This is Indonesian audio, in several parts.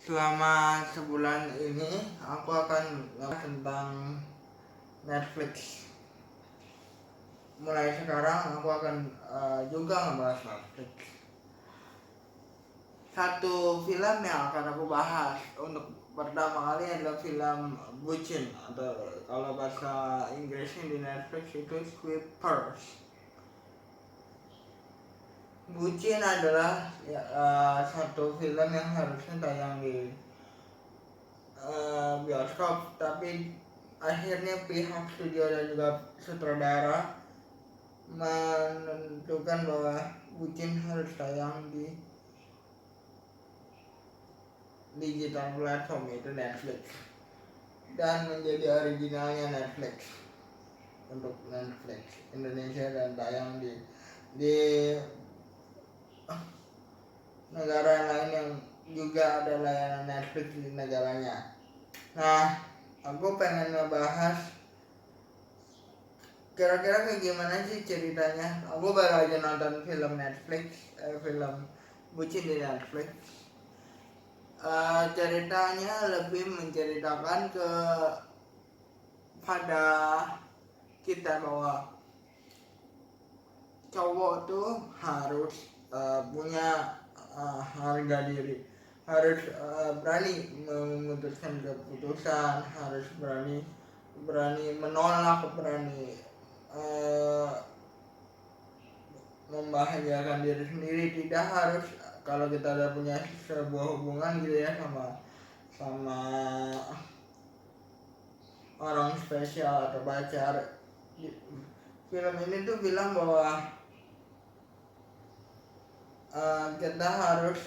Selama sebulan ini aku akan ngebahas tentang Netflix. Mulai sekarang aku akan juga ngebahas Netflix. Satu film yang akan aku bahas untuk pertama kali adalah film Bucin, atau kalau bahasa Inggrisnya di Netflix itu Sweepers. Bucin adalah satu film yang harusnya tayang di bioskop, tapi akhirnya pihak studio dan juga sutradara menentukan bahwa Bucin harus tayang di digital platform, itu Netflix, dan menjadi originalnya Netflix untuk Netflix Indonesia dan tayang di negara lain yang juga ada layanan Netflix di negaranya. Nah, aku pengen ngebahas kira-kira kayak gimana sih ceritanya. Aku baru aja nonton film Netflix, film Bucin di Netflix. Ceritanya lebih menceritakan pada kita bahwa cowok tuh harus punya harga diri, harus berani memutuskan keputusan, harus berani menolak, berani membahagiakan diri sendiri. Tidak harus, kalau kita udah punya sebuah hubungan gitu ya sama orang spesial atau pacar. Film ini tuh bilang bahwa kita harus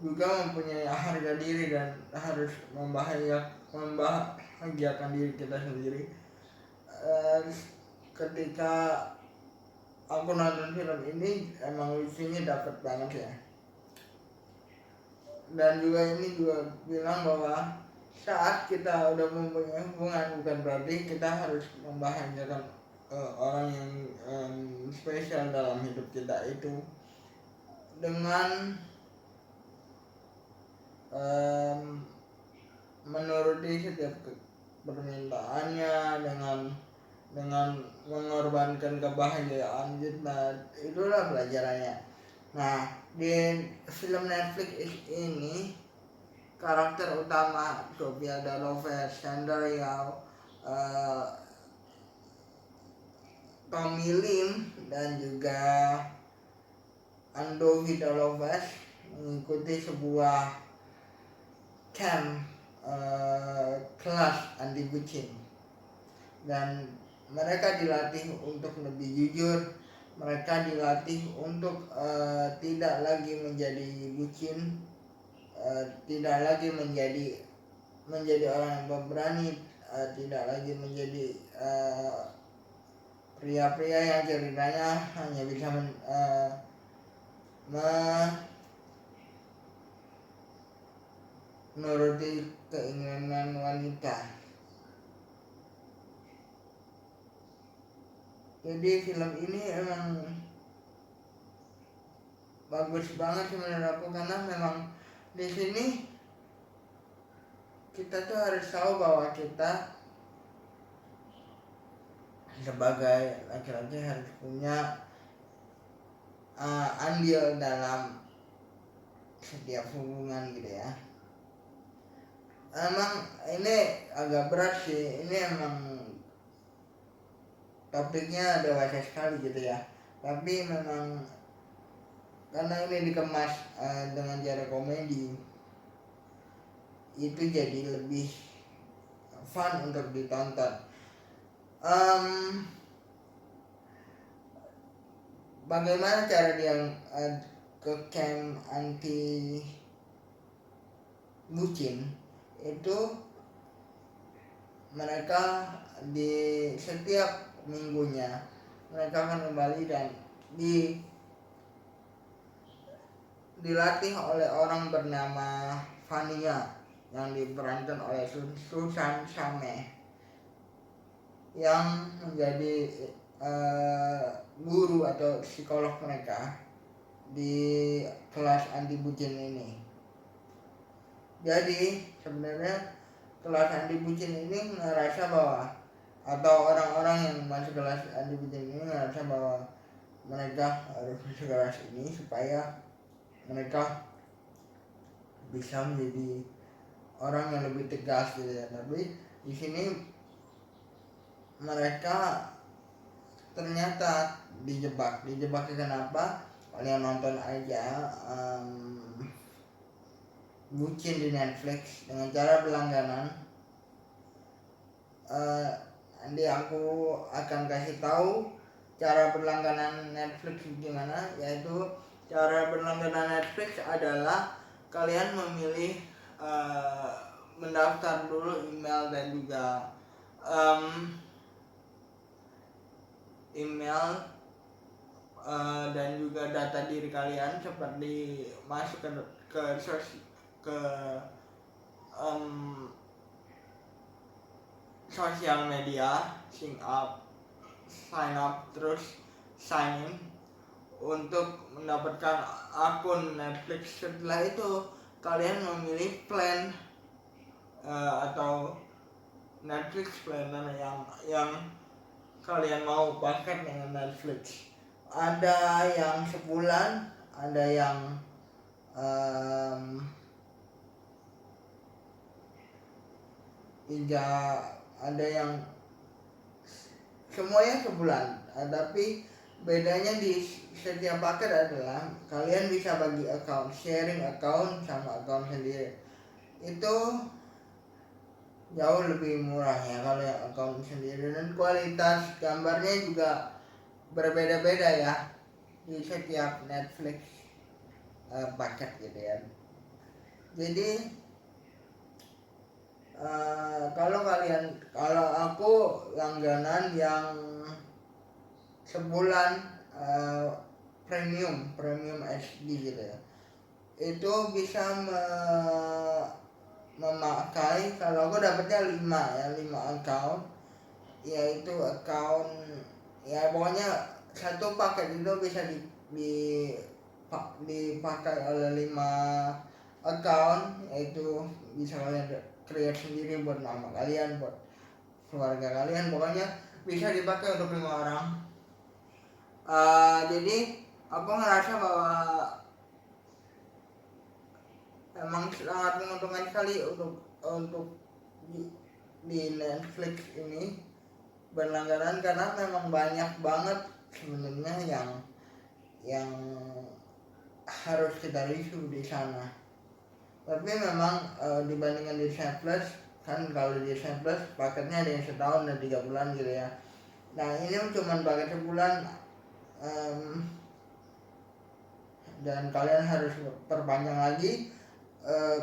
juga mempunyai harga diri dan harus membahagiakan diri kita sendiri. Ketika aku nonton film ini, emang lucunya dapet banget ya. Dan juga ini juga bilang bahwa saat kita udah mempunyai hubungan, bukan berarti kita harus membahagiakan orang yang spesial dalam hidup kita itu dengan menuruti setiap permintaannya, dengan mengorbankan kebahagiaan kita. Itulah pelajarannya. Nah, di film Netflix ini karakter utama Sofia Dalloves, Sandra Riau, Tommy Lim, dan juga Andovi Dalloves mengikuti sebuah camp kelas anti bucin, dan mereka dilatih untuk lebih jujur. Mereka dilatih untuk tidak lagi menjadi bucin, tidak lagi menjadi orang yang pemberani, tidak lagi menjadi pria-pria yang ceritanya hanya bisa menuruti keinginan wanita. Jadi film ini emang bagus banget sih menurut aku, karena memang di sini kita tuh harus tahu bahwa kita sebagai laki-laki harus punya andil dalam setiap hubungan gitu ya. Emang ini agak berat sih, ini emang topiknya dewasa sekali gitu ya, tapi memang karena ini dikemas dengan cara komedi, itu jadi lebih fun untuk ditonton. Bagaimana cara dia ke camp anti bucin itu? Mereka di setiap minggunya mereka akan kembali dan dilatih oleh orang bernama Vania yang diperankan oleh Susan Sameh, yang menjadi guru atau psikolog mereka di kelas anti bucin ini. Jadi sebenarnya kelas anti bucin ini ngerasa bahwa, atau orang-orang yang masuk kelas anti bucin ini ngerasa bahwa mereka harus masuk kelas ini supaya mereka bisa menjadi orang yang lebih tegas gitu ya. Tapi di sini mereka ternyata dijebak. Kenapa? Kalian nonton aja bucin di Netflix dengan cara berlangganan. Nanti aku akan kasih tahu cara berlangganan Netflix gimana. Yaitu cara berlangganan Netflix adalah kalian memilih mendaftar dulu email dan juga dan juga data diri kalian seperti masuk ke sosial media, sign up terus sign in untuk mendapatkan akun Netflix. Setelah itu kalian memilih plan atau Netflix plan yang kalian mau pakai dengan Netflix. Ada yang sebulan, ada yang ada yang semuanya sebulan. Tapi bedanya di setiap paket adalah kalian bisa bagi account, sharing account sama account sendiri. Itu jauh lebih murah ya kalau yang account sendiri, dan kualitas gambarnya juga berbeda-beda ya di setiap Netflix paket gitu ya. Jadi kalau aku langganan yang sebulan premium HD gitu ya, itu bisa memakai, kalau aku dapatnya 5 account, yaitu account ya pokoknya satu paket itu bisa dipakai oleh 5 account, yaitu bisa kalian create sendiri buat nama kalian, buat keluarga kalian, pokoknya bisa dipakai untuk 5 orang. Jadi aku ngerasa bahwa emang sangat menguntungkan sekali untuk di Netflix ini berlangganan, karena memang banyak banget sebenarnya yang harus kita review di sana. Tapi memang dibandingkan Disney Plus, kan kalau di Disney Plus paketnya ada yang setahun dan 3 bulan gitu ya. Nah ini cuma paket sebulan, dan kalian harus perpanjang lagi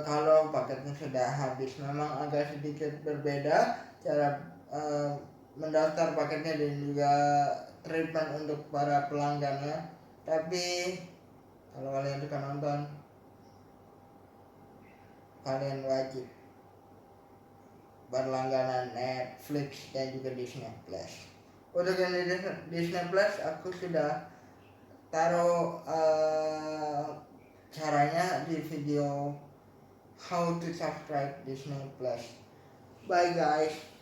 kalau paketnya sudah habis. Memang agak sedikit berbeda cara mendaftar paketnya dan juga treatment untuk para pelanggannya. Tapi kalau kalian suka nonton, kalian wajib berlangganan Netflix dan juga Disney Plus. Untuk yang Disney Plus aku sudah taruh caranya di video how to subscribe Disney Plus. Bye guys.